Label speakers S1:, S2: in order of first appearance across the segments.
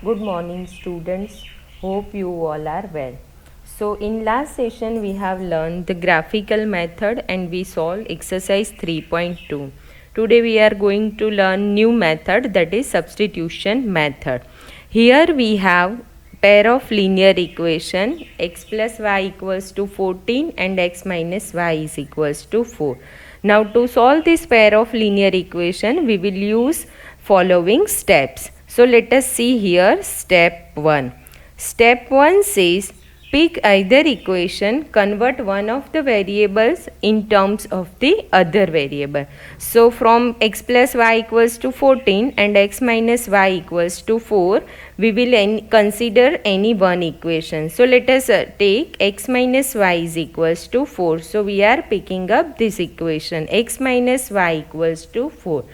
S1: Good morning students. Hope you all are well. So in last session we have learned the graphical method and we solved exercise 3.2. Today we are going to learn new method, that is substitution method. Here we have pair of linear equation x plus y equals to 14 and x minus y is equals to 4. Now to solve this pair of linear equation we will use following steps. So let us see here step 1. Step 1 says pick either equation, convert one of the variables in terms of the other variable. So from x plus y equals to 14 and x minus y equals to 4, we will consider any one equation. So let us take x minus y is equals to 4. So we are picking up this equation, x minus y equals to 4.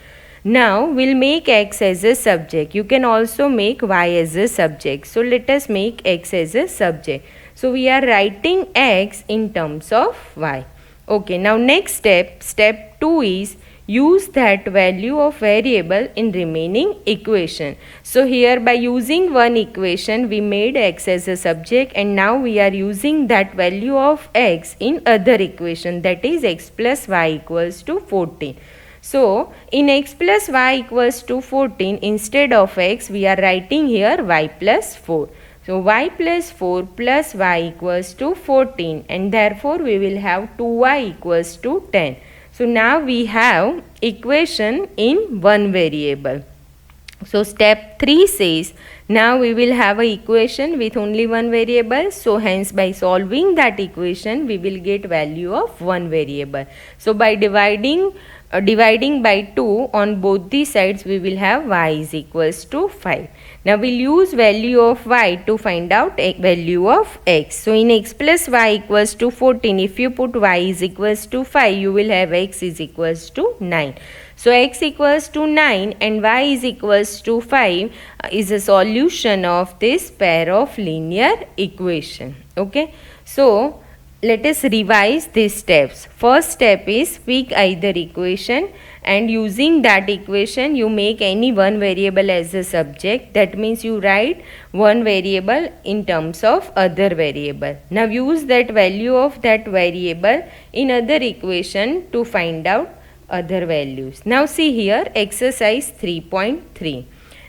S1: Now we'll make x as a subject. You can also make y as a subject. So let us make x as a subject. So we are writing x in terms of y. Okay, now next step 2 is use that value of variable in remaining equation. So here by using one equation we made x as a subject and now we are using that value of x in other equation, that is x plus y equals to 14. So in x plus y equals to 14, instead of x we are writing here y plus 4. So y plus 4 plus y equals to 14 and therefore we will have 2y equals to 10. So now we have equation in one variable. So step 3 says now we will have a equation with only one variable. So hence by solving that equation we will get value of one variable. So by dividing by 2 on both the sides we will have y is equals to 5. Now we'll use value of y to find out value of x. So in x plus y equals to 14, if you put y is equals to 5, you will have x is equals to 9. So x equals to 9 and y is equals to 5 is a solution of this pair of linear equation. Okay. So let us revise these steps. First step is pick either equation and using that equation you make any one variable as a subject. That means you write one variable in terms of other variable. Now use that value of that variable in other equation to find out other values. Now see here exercise 3.3.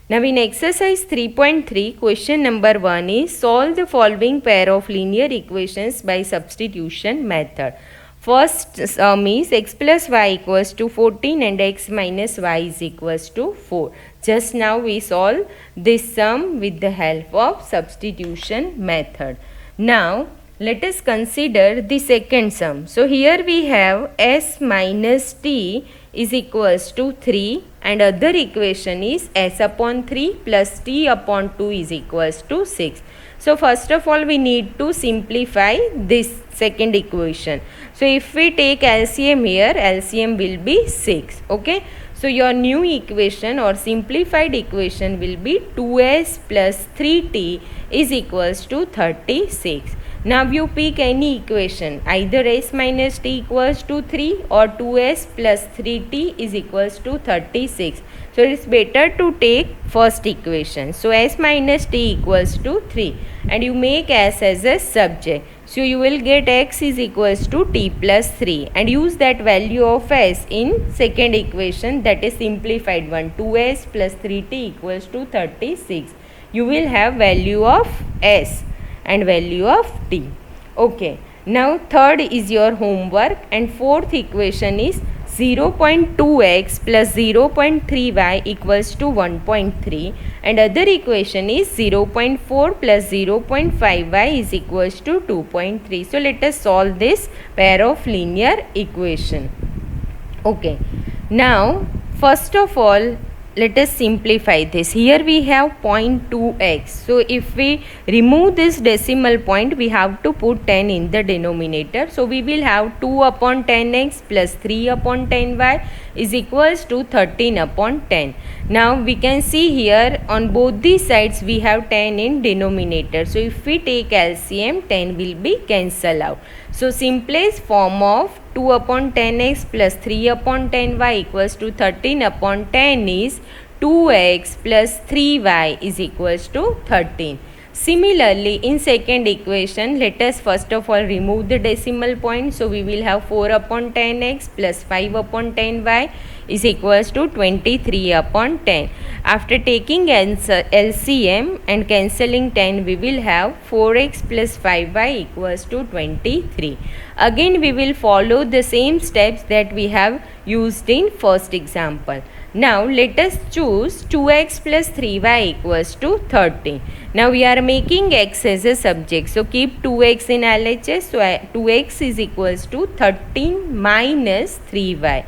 S1: Now in exercise 3.3, question number 1 is solve the following pair of linear equations by substitution method. First sum is x plus y equals to 14 and x minus y is equals to 4. Just now we solve this sum with the help of substitution method. Now let us consider the second sum. So here we have s minus t is equals to 3 and other equation is s upon 3 plus t upon 2 is equals to 6. So first of all we need to simplify this second equation. So if we take LCM here, LCM will be 6. Okay. So your new equation or simplified equation will be 2s plus 3t is equals to 36. Now you pick any equation, either s minus t equals to 3 or 2s plus 3t is equals to 36. So it is better to take first equation. So s minus t equals to 3 and you make s as a subject. So you will get x is equals to t plus 3 and use that value of s in second equation, that is simplified one, 2s plus 3t equals to 36. You will have value of s and value of t. Okay. Now third is your homework and fourth equation is 0.2x plus 0.3y equals to 1.3 and other equation is 0.4 plus 0.5y is equals to 2.3. So let us solve this pair of linear equation. Okay. Now first of all let us simplify this. Here we have 0.2x. So if we remove this decimal point, we have to put 10 in the denominator. So we will have 2 upon 10x plus 3 upon 10y is equals to 13 upon 10. Now we can see here on both these sides we have 10 in denominator. So if we take LCM, 10 will be cancelled out. So simplest form of 2 upon 10x plus 3 upon 10y equals to 13 upon 10 is 2x plus 3y is equals to 13. Similarly, in second equation, let us first of all remove the decimal point. So we will have 4 upon 10x plus 5 upon 10y is equals to 23 upon 10. After taking LCM and cancelling 10, we will have 4x plus 5y equals to 23. Again, we will follow the same steps that we have used in first example. Now let us choose 2x plus 3y equals to 30. Now we are making x as a subject. So keep 2x in LHS. So 2x is equals to 13 minus 3y.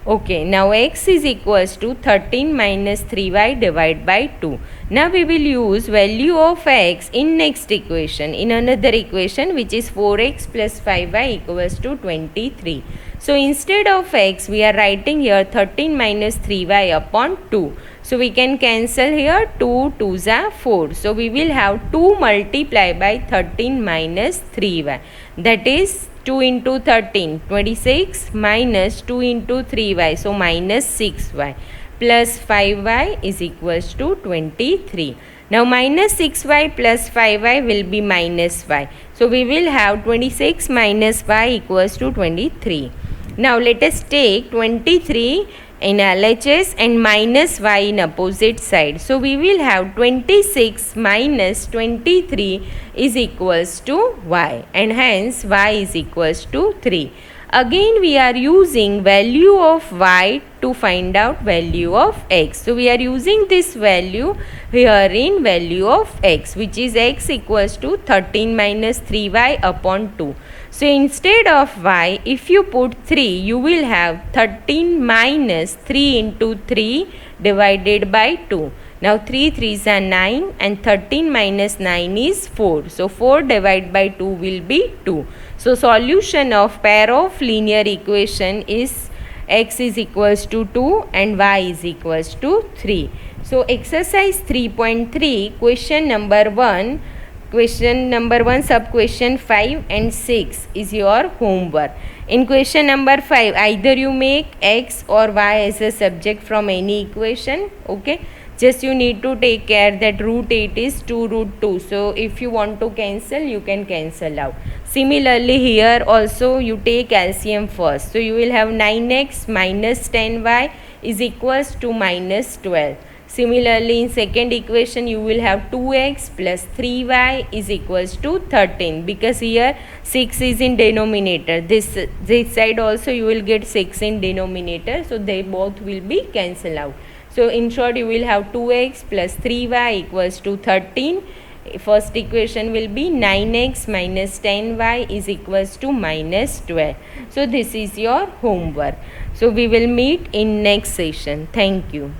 S1: Okay, now x is equals to 13 minus 3y divided by 2. Now we will use value of x in next equation, in another equation, which is 4x plus 5y equals to 23. So instead of x, we are writing here 13 minus 3y upon 2. So we can cancel here 2 2s are 4. So we will have 2 multiplied by 13 minus 3y. That is 2 into 13, 26 minus 2 into 3y. So minus 6y plus 5y is equals to 23. Now minus 6y plus 5y will be minus y. So we will have 26 minus y equals to 23. Now let us take 23 in LHS and minus y in opposite side. So we will have 26 minus 23 is equals to y, and hence y is equals to 3. Again we are using value of y to find out value of x. So we are using this value here in value of x, which is x equals to 13 minus 3y upon 2. So instead of y, if you put 3, you will have 13 minus 3 into 3 divided by 2. Now 3 3s are 9 and 13 minus 9 is 4. So 4 divided by 2 will be 2. So solution of pair of linear equation is x is equals to 2 and y is equals to 3. So exercise 3.3, question number 1, sub question 5 and 6 is your homework. In question number 5, either you make x or y as a subject from any equation. Okay, just you need to take care that root 8 is 2 root 2. So if you want to cancel, you can cancel out. Similarly here also you take LCM first. So you will have 9x minus 10y is equals to minus 12. Similarly, in second equation, you will have 2x plus 3y is equals to 13, because here 6 is in denominator. This side also you will get 6 in denominator. So they both will be cancelled out. So in short, you will have 2x plus 3y equals to 13. First equation will be 9x minus 10y is equals to minus 12. So this is your homework. So we will meet in next session. Thank you.